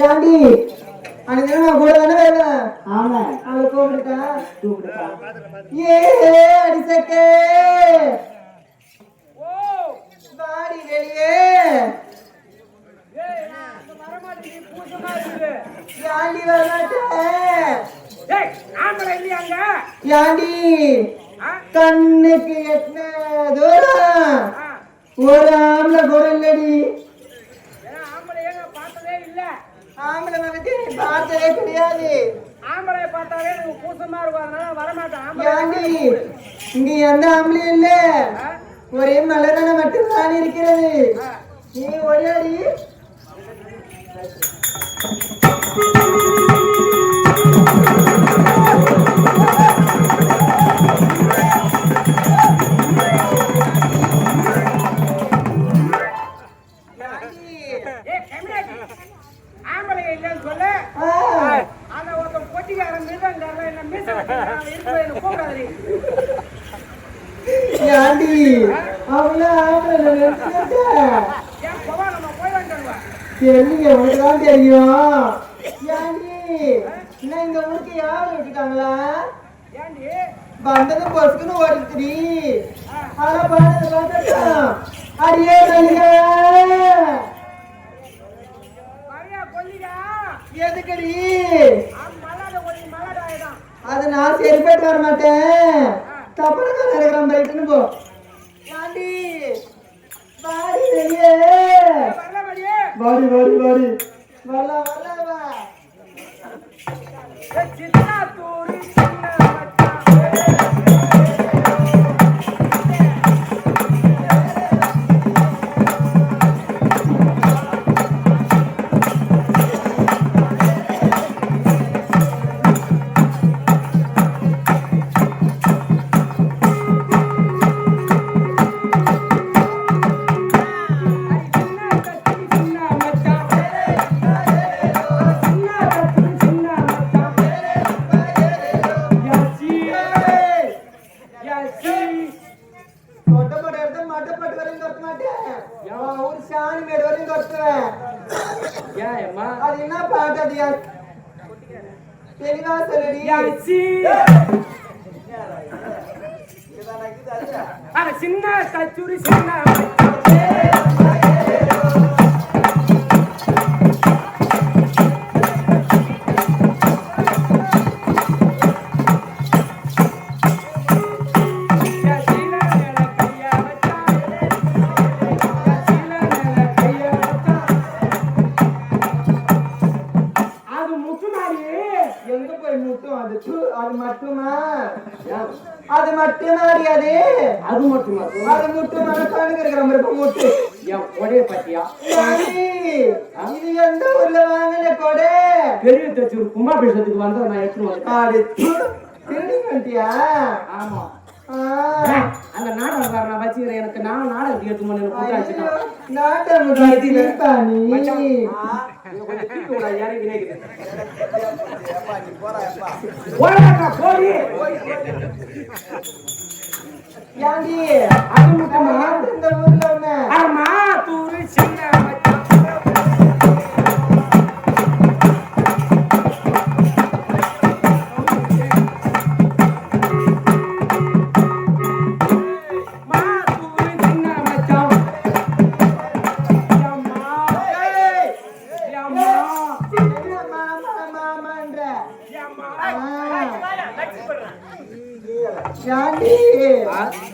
ஏண்டி அன்னைக்கு நான் கூட தானே வேணும். ஆமா அவளை கூப்பிடுக்கா ஏ அடிசக்கே வாடி வெளியே யாண்டி வரமாட்டேன் யாண்டி கண்ணுக்கு எத்தன தூரம் ஒரு ஆம்பளை குரல்லடி ஆம்பளை வந்து பார்த்ததே கிடையாது. ஆம்பளை பார்த்தாலே பூசமா இருக்கும் வரமாட்டேன். யாண்டி இங்க எந்த ஆம்பளையும் இல்ல, ஒரே மலரான மட்டும்தான் இருக்கிறது. நீ ஒரேடி ஆம்பளை இல்லைன்னு சொல்லு. அந்த ஒருத்தன் பொட்டிக்காரன் கூப்பிடாது. யாண்டி அவங்கள ஆம்பளை ஏன் போவா நம்ம போய் வந்துடுவா. தெரியுங்க உனக்கு தான் தெரியும். யாண்டி என்ன இந்த ஊருக்கு யாரும் விட்டுட்டாங்களா? ஏண்டி வந்ததும் பொசுக்குன்னு ஓடிச்சுடி. ஆனா பாடு வந்துட்டோம். அடியே நலியா மரியா கொல்லியா எதுக்கடி? மல்லாட கொல்லி மல்லாடாயிதான். அது நான் சரிப்பட்டு வர மாட்டேன். தப்பனக்கா நடக்கிறோம் போயிட்டுன்னு போ. யாண்டி பாடி வெளியே வரல மரியே. வாடி வாடி வாடி வரலாம் வரலாம் வா. சின்ன தூரி சின்ன மச்சான். தொட்டப்பட்ட இடத்த மட்டப்பட்டு வரையும் தொட்ட மாட்டேன். ஒரு சாணி மேடு வரையும் தொட்டுவேன். அது என்ன பாட்டு? அது தெளிவா சொல்லடி. சின்ன கச்சூரி சின்ன எங்க போய் முட்டும்? அது மட்டுமா? அது மட்டுமாடி? அது மட்டுமா? அது முட்டும் மனசானுக்கு இருக்கிற மாதிரி முட்டு கொடைய பத்தியா இது எந்த ஊர்ல வாங்கல கொடை? பெரிய தச்சூர் கும்பாபிஷேகத்துக்கு வந்தா நான் எடுத்துட்டு திருடி வந்துட்டியா? ஆமா அந்த நாடகம் வச்சுக்கிறேன். எனக்கு நான் நாடகத்துக்கு எடுத்து யாண்டி அது மட்டுமா இந்த ஊர்ல ஒண்ணு? ஆமா தூரி சின்ன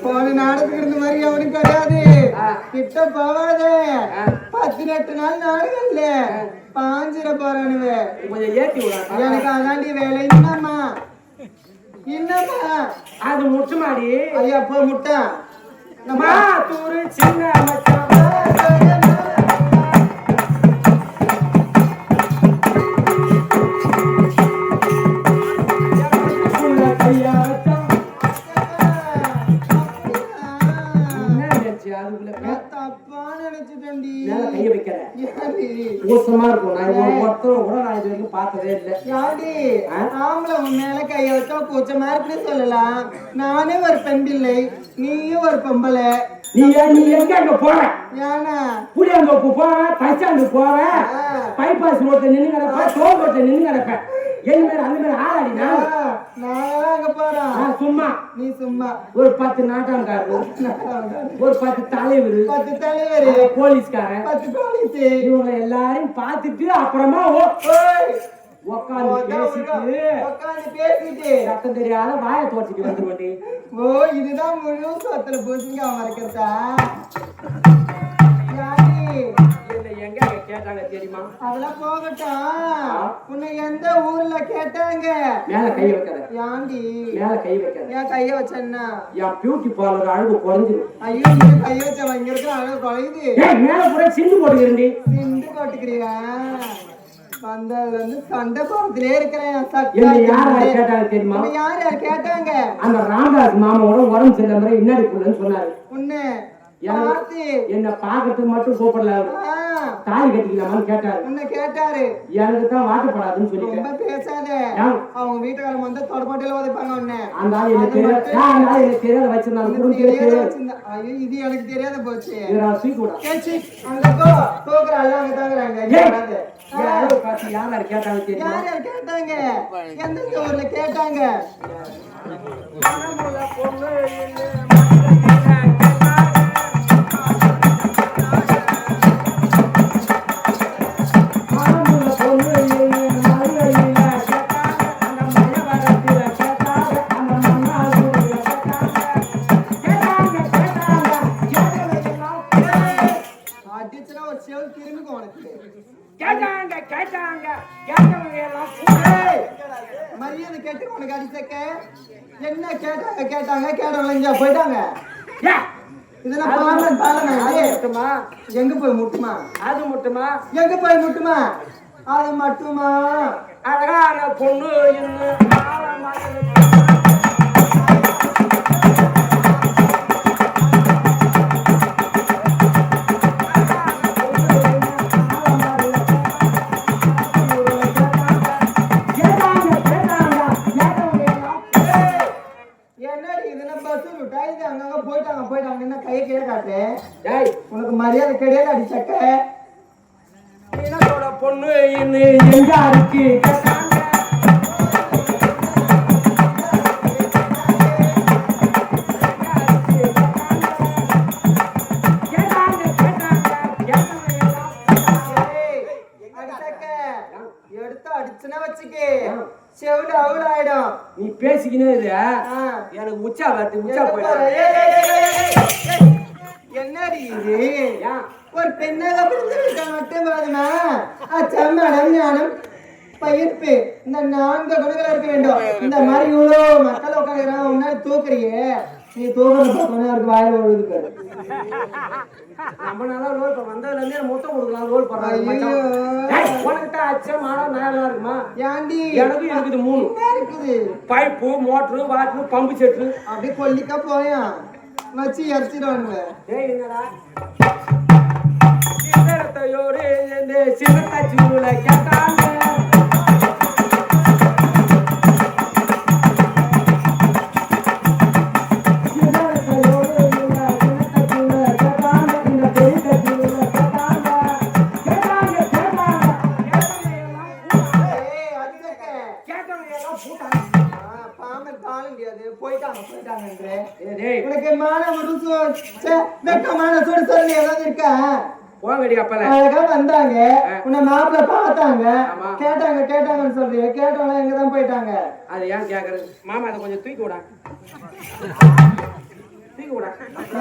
போன நாடகத்துக்கு இருந்த மாதிரி அவனுக்கு கிடையாது. கிட்ட போவாத 18 நாள் நாடகம் இல்ல பாஞ்சிர போறானுவ. எனக்கு அதாண்டி வேலை. என்னம்மா என்னம்மா அது முட்டு மாடி. ஐயா போ முட்டா தூரு சின்ன மச்சான். தப்பா நினைச்சுட்டேன்டி. கைய வைக்கிறேன். ஓசமா இருக்கும். நான் ஒருத்தர் கூட நான் இது வரைக்கும் பார்த்ததே இல்லை. யாண்டி ஆம்பளை உன் மேல கைய வச்சா கூச்சமா இருக்குன்னு சொல்லலாம். நானே ஒரு பெண் பிள்ளை, நீயும் ஒரு பொம்பளை. நீ எங்க அங்க போற? ஏன்னா புளியந்தோப்பு போற, பச்சாண்டு போற, பைபாஸ் ரோட்ல நின்று கிடப்ப, டோல் ரோட்ல நின்று கிடப்ப. எங்க மேல அந்த மேல ஆளாடி நான் அங்க போறேன். சும்மா நீ சும்மா ஒரு 10 நாட்டாங்காரரு, ஒரு 10 தலைவர், 10 தலைவர், போலீஸ்காரன், 10 போலீஸ், இவங்க எல்லாரையும் பார்த்துட்டு அப்புறமா உட்காந்து பேசிட்டு சத்தம் தெரியாத வாயை தோச்சிட்டு வந்துருவண்டி. ஓ இதுதான் முழு சொத்துல பூசிங்க மறக்கிறதா? எங்க கேட்டாங்க தெரியுமா? அதெல்லாம் போகட்டும். உன்னை எந்த ஊர்ல கேட்டாங்க? மேல கை வைக்காத. யாண்டி மேல கை வைக்காத? ஏன் கைய வச்சேன்னா என் பியூட்டி பார்லர் அழகு குறைஞ்சிடும். ஐயோ நீ கை வச்ச இங்க இருக்கிற அழகு குறையுது. மேல கூட சிந்து போட்டுக்கிறேன்டி. சிந்து போட்டுக்கிறியா? வந்ததுல இருந்து சண்டை போறதுலயே இருக்கிறேன். யார் கேட்டாங்க தெரியுமா? யார் கேட்டாங்க? அந்த ராமதாஸ் மாமாவோட உடம்பு சரியில்லை மாதிரி இன்னாடி போடுன்னு சொன்னாரு. உன்னை என்ன பாக்கிறதுக்கு மட்டும் கூப்பிடல, தாலி கட்டிக்கலாமான்னு கேட்டாரு. உன்னை கேட்டாரு. எனக்கு தான் வாட்டப்படாதுன்னு சொல்லிட்டு ரொம்ப பேசாத. அவங்க வீட்டுக்காரங்க வந்து தொடப்பாட்டில உதைப்பாங்க உன்னை. அந்த ஆள் எனக்கு தெரியாத வச்சிருந்தாங்க. ஐயோ இது எனக்கு தெரியாத போச்சு. யார் கேட்டாங்க தெரியுமா? யார் கேட்டாங்க? எந்த ஊர்ல கேட்டாங்க? மரியாதை கேட்டு உனக்கு அடிச்சக்க என்ன கேட்டாங்க? கேட்டவங்க போயிட்டாங்க. இதெல்லாம் பாலமா எங்க போய் முட்டுமா? அது முட்டுமா? எங்க போய் முட்டுமா? அது மட்டுமா? அழகான பொண்ணு உனக்கு மரியாதை கிடையாது. அடிச்சக்க பொண்ணு எங்க இருக்கு? எடுத்து அடிச்சுனா வச்சுக்கே செவிடு அவுள் ஆயிடும். நீ பேசிக்கினே எனக்கு உச்சா வருது. உச்சா போயிடும். என்னடி இது? ஒரு பெண்ணாக மட்டும் போதுமா? அச்சம்மடம் ஞானம் பயிர்ப்பு இந்த 4 குணங்கள் இருக்க வேண்டும். இந்த மாதிரி இவ்வளவு மக்கள் உட்காந்துக்கிறான், உன்னால தூக்குறியே. நீ தூக்குறது பார்த்தோன்னா அவருக்கு வாயில ஒழுது. நம்ம நல்லா ரோல் வந்ததுல இருந்தே மொத்தம் கொடுக்கலாம். ரோல் பண்ணுறாங்க. உனக்கிட்ட அச்சம் மாடம் நேரம் இருக்குமா? ஏண்டி எனக்கு இருக்குது 3 இருக்குது. Pipe, motor, water, pump set. அப்படியே கொல்லிக்கா போயான் வச்சு எரிச்சிடுவானுங்க. என்னடா சின்னத்தையோடு சின்னத்தாச்சியூல கேட்டாங்க. உனக்கு மான வெக்கமான சுடு சொல்லி ஏதாவது இருக்கா? அழகா வந்தாங்க, உன்னை மாப்பிள்ள பார்த்தாங்க, கேட்டாங்கன்னு சொல்றிய. கேட்டவங்க எங்கதான் போயிட்டாங்க? அது ஏன் கேக்குறது? மாமா அதை கொஞ்சம் தூக்கி விடா.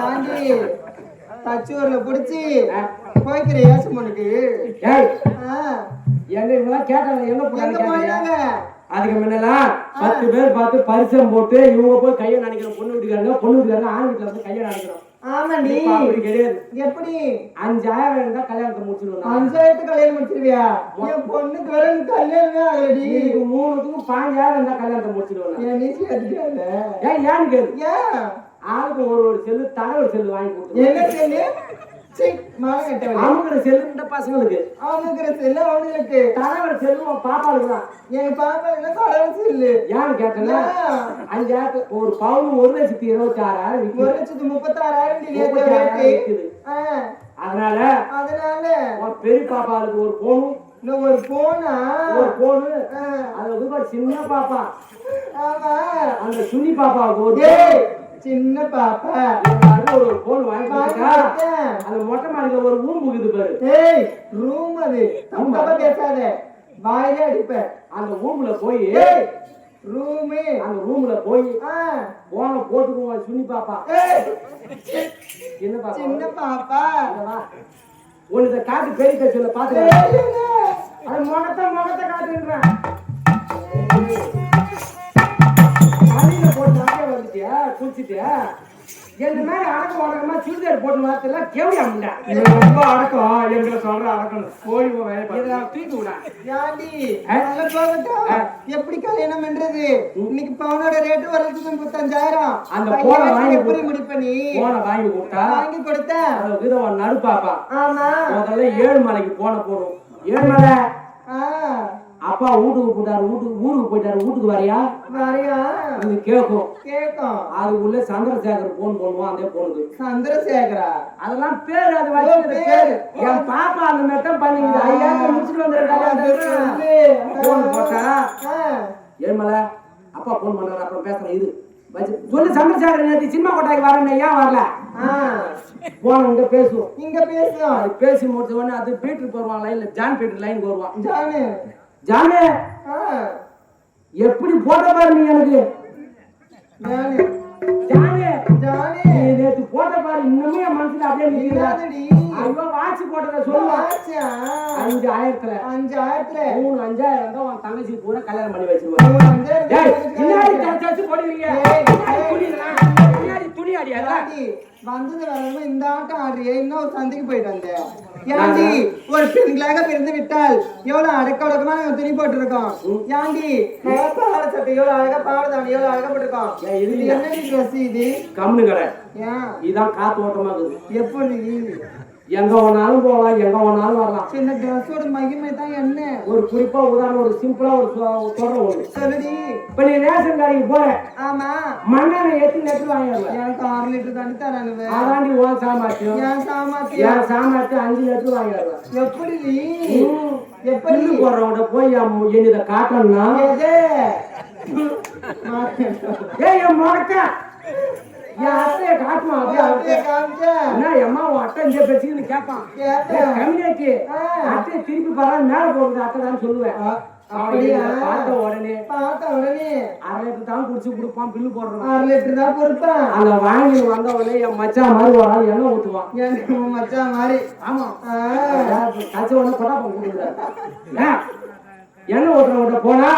ஆண்டி தச்சூர்ல புடிச்சு போய்க்கிறியா சும்மனுக்கு? எங்க இவங்க கேட்டாங்க எங்க போயிட்டாங்க? அதுக்கு முன்னெல்லாம் 10 பேர் பார்த்து பரிசம் போட்டு இவங்க போய் கையை நினைக்கிறோம். பொண்ணு வீட்டுக்காரங்க ஆண் வீட்டுல வந்து கையை நினைக்கிறோம். ஆமாண்டி. அப்படி கிடையாது. எப்படி? 5000 இருந்தா கல்யாணத்தை முடிச்சிருவோம். 5000 கல்யாணம் முடிச்சிருவியா? என் பொண்ணுக்கு வெறும் கல்யாணமே ஆகலடி. 3க்கும் 5000 இருந்தா கல்யாணத்தை முடிச்சிருவோம். ஏன் நீ கேட்டுக்காத? ஏன் கேளு. ஏன் ஆளுக்கு ஒரு செல்லு தகவல் செல்லு வாங்கி கொடுத்து. என்ன செல்லு? சீ, மானங்கெட்டவளே. அவங்கிற செல்லு இந்த பசங்களுக்கு அவனுக்கு செல்ல அவனுக்கு தலைவர் செல்வம் பாப்பாளுக்கு தான் எங்க பாப்பா என்ன கடவுள் செல்லு ஏன்னு கேட்டேன்னா 5000 ஒரு பவுன் 1,26,000 விக்குது. 1,36,000 ரேட்டு விக்குது. அதனால அதனால உன் பெரிய பாப்பாளுக்கு ஒரு போனும் இன்னும் ஒரு போனா ஒரு போனு அது வந்து ஒரு சின்ன பாப்பா ஆமா அந்த சுனி பாப்பாவுக்கு ஒரு ஏய் சின்ன பாப்பா எல்லாரும் ஒரு போன் வாங்கி கொடுத்தா வாங்கிட்டேன். அந்த மொட்டை மாடியில ஒரு ரூம் இருக்குது பாரு ஏய் ரூம் அது தப்பா பேசாத வாயிலே அடிப்ப அந்த ரூம்ல போய் ஏய் ரூமே அந்த ரூம்ல போய் ஆ போன போட்டுக்குவோம் சுனி பாப்பா ஏய் என்ன பாப்பா சின்ன பாப்பா உனக்கு காட்டு பெரிய கட்சியில பாத்துக்க ஏய், ஏய். அது முகத்தை காட்டுன்றேன் அடியில போட்டு அப்படியே வந்துட்டியா குளிச்சுட்டியா எந்த மாதிரி அடக்கம் உடக்கமா சுடிதார் போட்டு மாத்தல கேவடி அம்முண்டா ரொம்ப அடக்கம் எங்களை சொல்ற அடக்கம் போய் வேலை இதை தூக்கி விடா யாண்டி நல்ல போகட்டும். எப்படி கல்யாணம் பண்றது இன்னைக்கு பவுனோட ரேட்டு 1,35,000 அந்த பையன் போனை வச்சு வாங்கி எப்படி முடிப்ப நீ போனை வாங்கி கொடுத்தா வாங்கி கொடுத்த அது அவன் நடு பாப்பா ஆமா முதல்ல ஏழுமலைக்கு போன போடும் ஏழுமலை ஆ அப்பா வீட்டுக்கு போட்டாரு ஊருக்கு போயிட்டாரு வீட்டுக்கு வரையா வரையா அது கேட்கும் கேக்கும் அதுக்குள்ள சந்திரசேகர் போன் பண்ணுவான் அதே போனுது சந்திரசேகரா அதெல்லாம் பேரு அது வச்சுக்கிற பேரு என் பாப்பா அந்த மாதிரி தான் பண்ணிக்கிது ஐயா முடிச்சுட்டு வந்திருக்காங்க போன் போட்டா ஏழுமலை அப்பா போன் பண்ணாரு அப்புறம் பேசுறேன் இது சொல்லு சந்திரசேகர் நேற்று சினிமா கோட்டைக்கு வரேன் ஏன் வரல போன இங்க பேசுவோம் இங்க பேசும் அது பேசி முடிச்ச உடனே அது பீட்டர் போடுவான் லைன்ல ஜான் பீட்டர் லைனுக்கு வருவான் ஜானு ஜானு எப்படி போட்ட பாரு நீ எனக்கு ஜானு ஜானு ஜானு நீ நேத்து போட்ட பாரு இன்னுமே என் மனசுல அப்படியே நிக்கிறா இல்லாதடி ஐயோ வாட்சி போட்டத சொல்லுவா ஆச்சா 5,000த்துல 5,000 3,000 தான் உன் தங்கச்சி பூரா கல்யாணம் பண்ணி வச்சிருவாங்க டேய் பின்னாடி தச்சு போடுவீங்க பின்னாடி துணி அடி அதான் வந்தது வரணும் இந்த ஆட்டம் ஆடுறியே இன்னும் ஒரு சந்தைக்கு போயிட்டு வந்தேன் யாண்டி ஒரு பெண்களாக பிறந்து விட்டால் எவ்வளவு அடக்க ஒடுக்கமா நாங்க துணி போட்டிருக்கோம் யாண்டி பாவாடை சட்டை எவ்வளவு அழகா பாவாடை எவ்வளவு அழகா போட்டிருக்கோம் இது இது என்னடி ட்ரெஸ் இது கம்னு கடை ஏன் இதான் காத்து ஓட்டமா இருக்குது எப்படி எங்க வேணாலும் போகலாம் எங்க வேணாலும் வரலாம் இந்த ட்ரெஸ்ஸோட மகிமை தான் என்ன ஒரு குறிப்பா உதாரணம் ஒரு சிம்பிளா ஒரு சொல்ற ஒண்ணு சொல்லுடி இப்ப நீ ரேஷன் கடைக்கு போற ஆமா மண்ணெண்ணை ஏத்தி நெட்டு வாங்கிடுவேன் எனக்கு 6 லிட்டர் தாண்டி தரானுவே அதாண்டி ஓ சாமாத்தியம் ஏன் சாமாத்தியா என் சாமாத்தி 5 லிட்டர் வாங்கிடுவேன் எப்படி எப்படி போடுறவங்க போய் என்னித காட்டணும்னா எது ஏய் என் முகத்தை என் அத்தையை காட்டுவான் அப்படியே அப்படியே காமிச்சா என்ன அம்மா உன் அட்டை இந்த பிரச்சனை கேட்பான் கேட்டேன். கம்யூனிட்டி அட்டையை திருப்பி பாரு மேல போகுது அட்டை தான் சொல்லுவேன் அப்படியா? பார்த்த உடனே பார்த்த உடனே 1/2 லிட்டர் தான் குடிச்சு கொடுப்பான் பில்லு போடுறான் 6 லிட்டர் தான் பொறுப்பான் அந்த வாங்கி வந்த உடனே என் மச்சான் மாதிரி ஒரு ஆள் எண்ணெய் ஊத்துவான் எனக்கு உன் மச்சான் மாதிரி ஆமா கச்ச உடனே கொட்டாப்பம் கொடுக்குறாரு எண்ணெய் ஊத்துறவங்கிட்ட போனா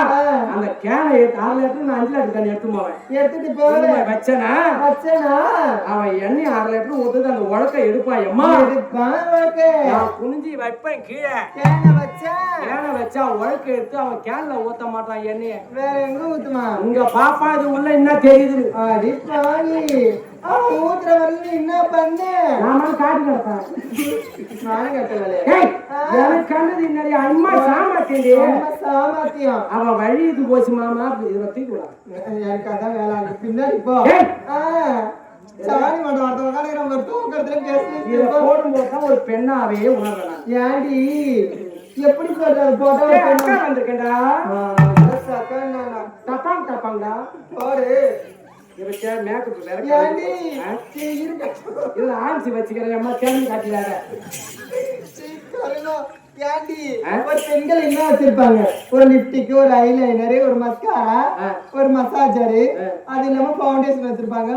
அந்த கேனை 6 லிட்டர் நான் 5 லிட்டர் தண்ணி எடுத்து போவேன் எடுத்துட்டு போவேன் வச்சனா வச்சனா அவன் எண்ணெய் 6 லிட்டர் ஊத்துது அந்த உலக்க எடுப்பான் எம்மா எடுப்பான் உனக்கு நான் குனிஞ்சி வைப்பேன் கீழே கேன வச்சா கேனை வச்சா உலக்க எடுத்து அவன் கேன்ல ஊத்த மாட்டான் எண்ணெய வேற எங்க ஊத்துவான் இங்க பாப்பா இது உள்ள என்ன தெரியுது அடி பாவி அவன் ஊத்துற வரல என்ன பண்ண நாம காட்டி கிடப்பேன் நானும் கட்டல எனக்கு கண்டது என்னடி அம்மா சாமாத்தேண்டி சாமர்த்தியம் அவன் வழி இது போச்சு மாமா இதுல தூக்கி விடா எனக்கு அதான் வேலை அங்க பின்னாடி போ ஏய், சாணி மண்டம் அடுத்தவங்க நம்ம தூக்கத்துல இத பேசி போடும்போது தான் ஒரு பெண்ணாவே உணர்றேன் ஏண்டி எப்படி சொல்றது போட்டா ஒரு அக்கா பெண்ணா? வந்திருக்கேன்டா சக்கன்னா. தப்பாங்க தப்பாங்கடா போடு இவச்ச மேக்கப் வேற ஏண்டி சீ, இருக்கட்டும். இதுல ஆன்சி வச்சுக்கிறேன் அம்மா தேர்ந்து காட்டி வேற சீ, கருணம். ஏண்டி ஆ? ஒரு பெண்கள் என்ன வச்சிருப்பாங்க ஒரு லிப்டிக் ஒரு ஐலைனர் ஒரு மஸ்காரா ஆ. ஒரு மசாஜரு ஆ. அது இல்லாம ஃபவுண்டேஷன் வச்சிருப்பாங்க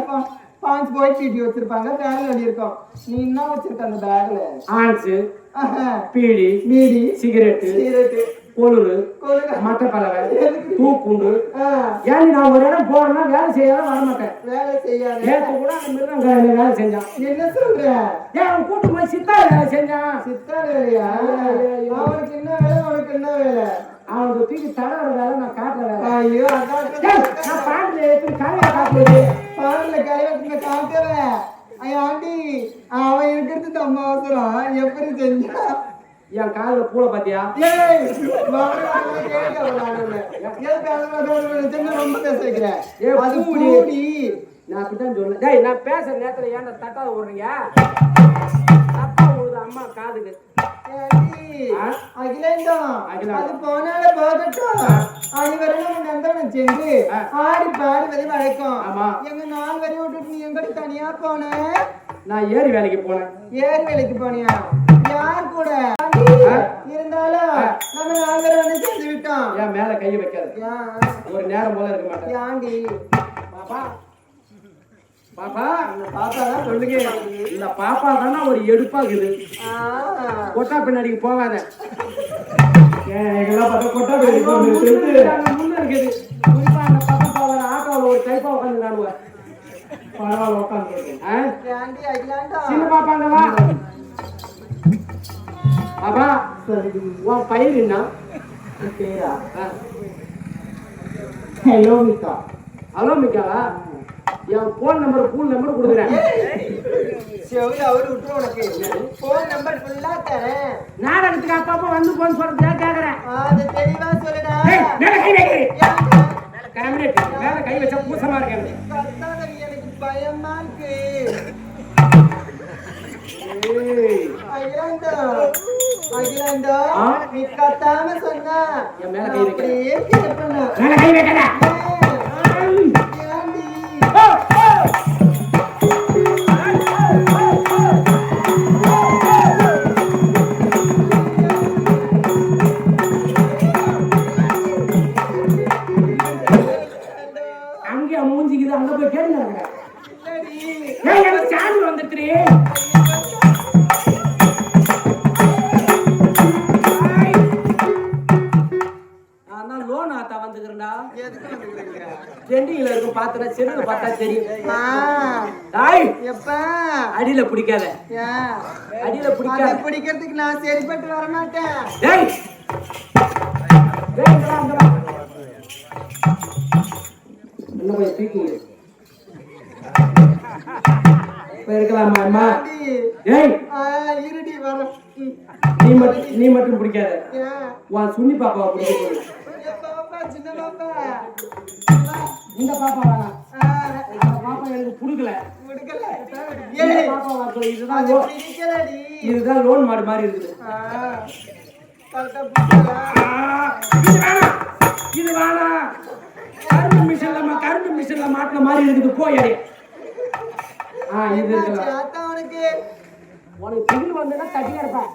பாஞ்ச் பாயிண்ட் சீட்டி வச்சிருப்பாங்க பேக்ல வண்டி இருக்கும் நீ என்ன வச்சிருக்க அந்த பேக்ல ஆன்ஸு பீடி மீடி சிகரெட்டு சீரட்டு கொலுரு கொழுங்க மட்டை பலவை தூக்குண்டு ஆ, ஏன் நான் ஒரு இடம் போறேன்னா வேலை செய்யாத வரமாட்டேன் வேலை செய்யாத நேற்று கூட அந்த மிருகம் வேலை செஞ்சான் என்ன சொல்ற ஏன் அவன் கூட்டு போய் சித்தாள் வேலை செஞ்சான் சித்தாள் வேலையா அவனுக்கு என்ன வேலை உனக்கு என்ன வேலை அவனுக்கு தூக்கி தடவை வேலை நான் காட்டுற வேலை ஐயோ ஏய், அதான் நான் பாட்டில் எப்படி கலையை காட்டுறது பாடல கலைவத்துல காட்டவே ஆண்டி அவன் இருக்கிறது நம்ம அவசரம் எப்படி செஞ்சா என் காதுல பூளை பாத்தியா? ஏய் மகனே கேட்க வரானே ஏன் ரொம்ப பேச வைக்கிற அது பூடி நான் அப்படித்தான் சொன்னேன். டேய் நான் பேசுற நேரத்துல ஏன்டா தட்டாத ஓடுறீங்க? தப்பா ஓடுது அம்மா காதுக்கு. அகிலேண்டம் அது போனால போகட்டும். அனைவரும் நண்பர்கள் சேர்ந்து ஆடி பாடுவதை வழக்கம். எங்க 4 வரை விட்டுட்டு நீ எங்கடி தனியா போன? நான் ஏரி வேலைக்கு போனேன். ஏரி வேலைக்கு போனியா? யார் கூட? இருந்தாலும் நம்ம 4 வரை சேர்ந்து விட்டோம். ஏன் மேல கையை வைக்காது? ஒரு நேரம் போல இருக்க மாட்டேன். ஏண்டி பாப்பா பாப்பா பாப்பா தான் சொல்லுங்க. இந்த பாப்பா தானே ஒரு எடுப்பாக்குது. கொட்டா பின்னாடிக்கு போகாத. எங்கெல்லாம் பார்த்தா கொட்டா பின்னாடி முன்ன இருக்குது. குறிப்பா அந்த பாப்பாவோட ஆட்டோவில் ஒரு டைப்பா உட்காந்து நானுவேன். பரவாயில்ல உட்காந்து. சின்ன பாப்பாங்களா? பாப்பா உன் பயிர் என்ன பேரா? ஹலோ மிக்கா. ஹலோ மிக்காவா? என் போன் நம்பர் கொடுக்குறேன். சரி அவரு விட்டு உனக்கு போன் நம்பர் ஃபுல்லா தரேன். நாடகத்துக்கு அப்பப்போ வந்து போன் சொல்றதுக்காக கேக்குறேன். அது தெளிவா சொல்லுடா. மேல கை வைக்கிறேன். மேல கை வச்சா பூசமா இருக்கேன். எனக்கு பயமா இருக்கு. அகிலாண்டா நீ கத்தாம சொன்னா என் மேல கை வைக்கிறேன். மேல கை வைக்கடா. அங்கே மூஞ்சிக்குது அங்க போய் கேட்டு எனக்கு சாமி வந்துட்டு லோன் ஆத்தா வந்துக்கிறேன்டா. செண்டியில இருக்கும் பாத்துற செடியில பார்த்தா தெரியும். அடியில பிடிக்காத. அடியில பிடிக்காத. பிடிக்கிறதுக்கு நான் சரிப்பட்டு வர மாட்டேன். என்ன போய் தூக்கி இருக்கலாமா அம்மா? இருடி வர. நீ மட்டும் பிடிக்காத. உன் சுண்ணி பாப்பாவை பிடிக்க. சின்ன பாப்பா இந்த பாப்பா வேணாம். இந்த பாப்பா எனக்கு பிடிக்கல. இதுதான் லோன் மாடு மாதிரி இருக்குது. இது வேணாம். கரும்பு மிஷின்ல மாட்டின மாதிரி இருக்குது. போய் இது உனக்கு திகில் வந்தா தட்டியா இருப்பேன்.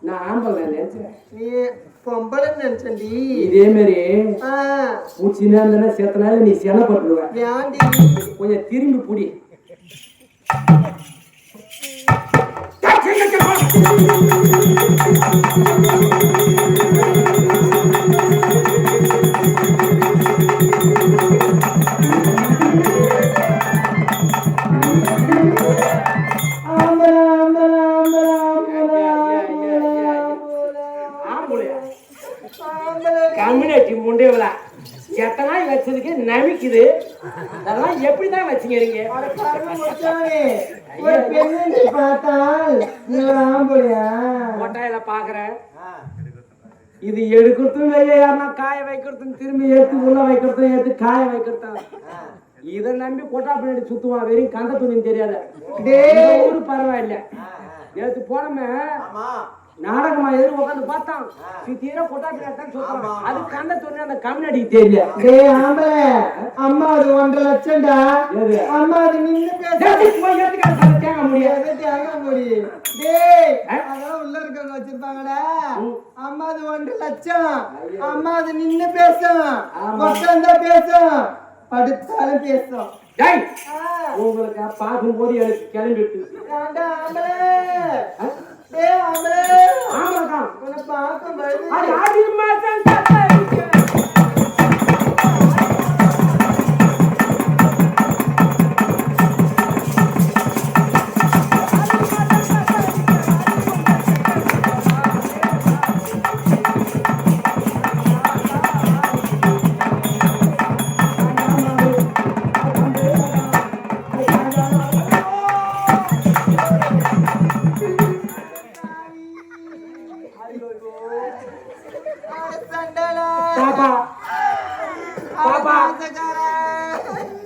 நான் ஆம்பளை நினைச்சேன். நீ பொம்பளை நினைச்சண்டி. இதே மாதிரி பூச்சினா இருந்தா சேர்த்தனால நீ செலப்பட்டுருவேன். கொஞ்சம் திரும்பி புடி. கம்யூனிட்டி முண்டேவலா எத்தனை நாள் வச்சதுக்கு நமிக்குது. அதெல்லாம் எப்படிதான் வச்சுக்கிறீங்க? கொட்டாயில பாக்குறேன். இது எடுக்கிறதும் யாருன்னா காய வைக்கிறதும் திரும்பி எடுத்து உள்ள வைக்கிறதும் எடுத்து காய வைக்கிறதும் இதை நம்பி கொட்டா பின்னாடி சுத்துவான். வெறும் கந்த துணின்னு தெரியாத ஊரு பரவாயில்ல. நேற்று போனமே நாடகமா எதிர உட்காந்து பார்த்தான். தீர கொட்டா பின்னாடி சுத்துறான். அது கந்த துணி அந்த கம்யூனிட்டிக்கு தெரியல. அம்மா அது 1.5 லட்சம்டா. அம்மா அது நின்னு தேங்க முடியாது. அதெல்லாம் உள்ள இருக்கவங்க வச்சிருப்பாங்கடா. அம்மா அது 1.5 லட்சம். அம்மா அது நின்னு பேசும், உட்கார்ந்தா பேசும், படுத்தாலும் பேசும். உங்களுக்கு பார்க்கும் போது எனக்கு கிளம்பிட்டு உன்னை பார்க்கும் பாப்பா பாப்பா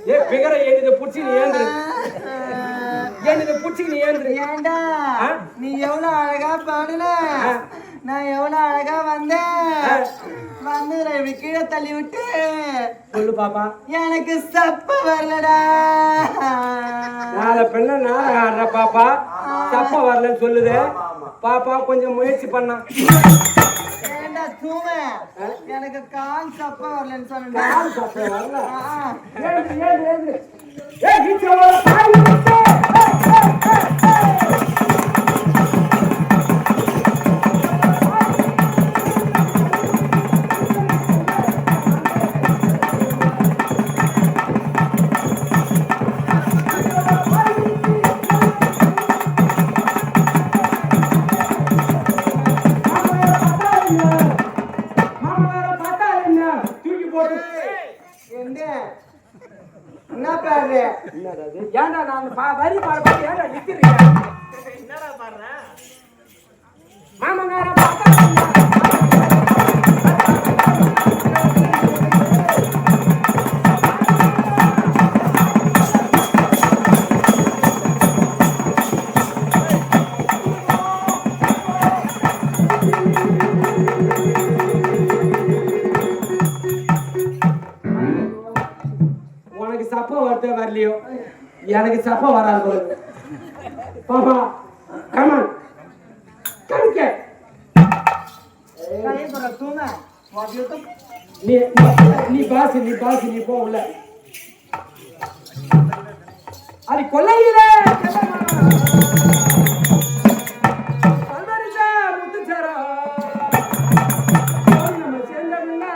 ஏ பிகர என்னது புடிச்சு நீ ஏந்துரு என்னது புடிச்சு நீ ஏந்துரு ஏண்டா நீ எவ்வளவு அழகா பாடுன நான் எவ்வளவு அழகா வந்தேன் வந்து இப்படி கீழே தள்ளி விட்டு சொல்லு பாப்பா எனக்கு சப்ப வரலடா நாளை பெண்ண நாடகம் ஆடுற பாப்பா சப்ப வரலன்னு சொல்லுது பாப்பா கொஞ்சம் முயற்சி பண்ணா ஏண்டா தூங்க எனக்கு கால் சப்ப வரலன்னு சொன்னேன் கால் சப்ப வரல என்ன பாடுற ஏன்டா நான் வரி பாட ஏன்டா நிக்கிறீங்க என்னடா பாடுற மாமனார உனக்கு சப்ப வரதே வரலையோ எனக்கு சப்ப வராது பாப்பா கமான் கமிக்க தூங்க நீ பாசி நீ போ உள்ள அது கொல்லையிலே முத்துச்சாரா நம்ம சேர்ந்தா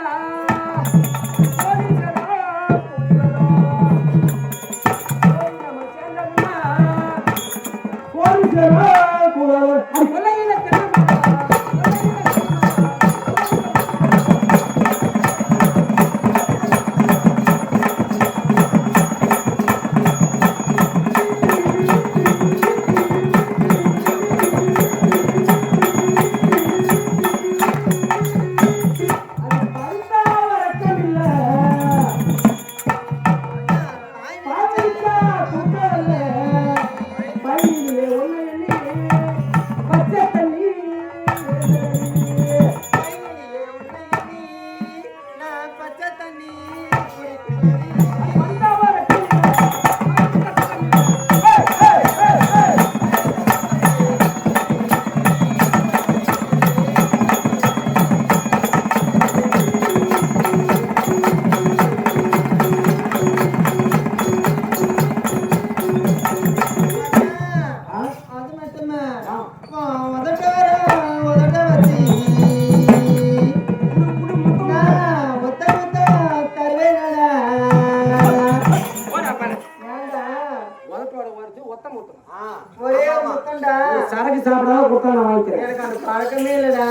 சரக்கு சாப்பிடாம கொடுத்தா நான் வாங்கிக்கிறேன் எனக்கு அந்த பழக்கமே இல்லடா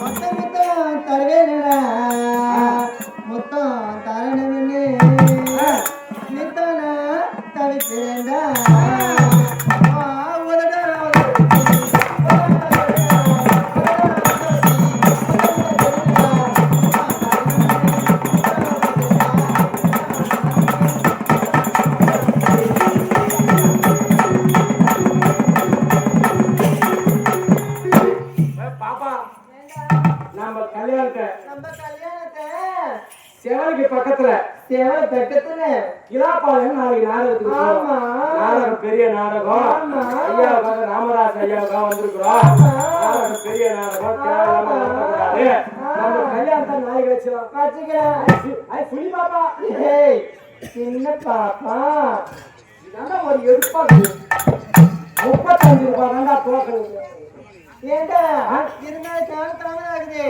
மொத்தம் தருவேடா மொத்தம் தரணும்னு நித்தனா தவிக்கிறேன்டா சேவலுக்கு பக்கத்துல கிலாப்பாளையம் நாளைக்கு நாடகத்துக்கு நாடகம் பெரிய நாடகம் ஐயாவுக்காக ராமராஜ் ஐயாவுக்காக வந்திருக்கிறோம் நாடகம் பெரிய நாடகம் நம்ம கல்யாணத்தை நாளைக்கு வச்சுக்கலாம் சுனி பாப்பா சின்ன பாப்பா இதெல்லாம் ஒரு எடுப்பா 35 ரூபாய் தாண்டா தோக்கணும் ஏண்டா இருந்தாலும் ஆகுது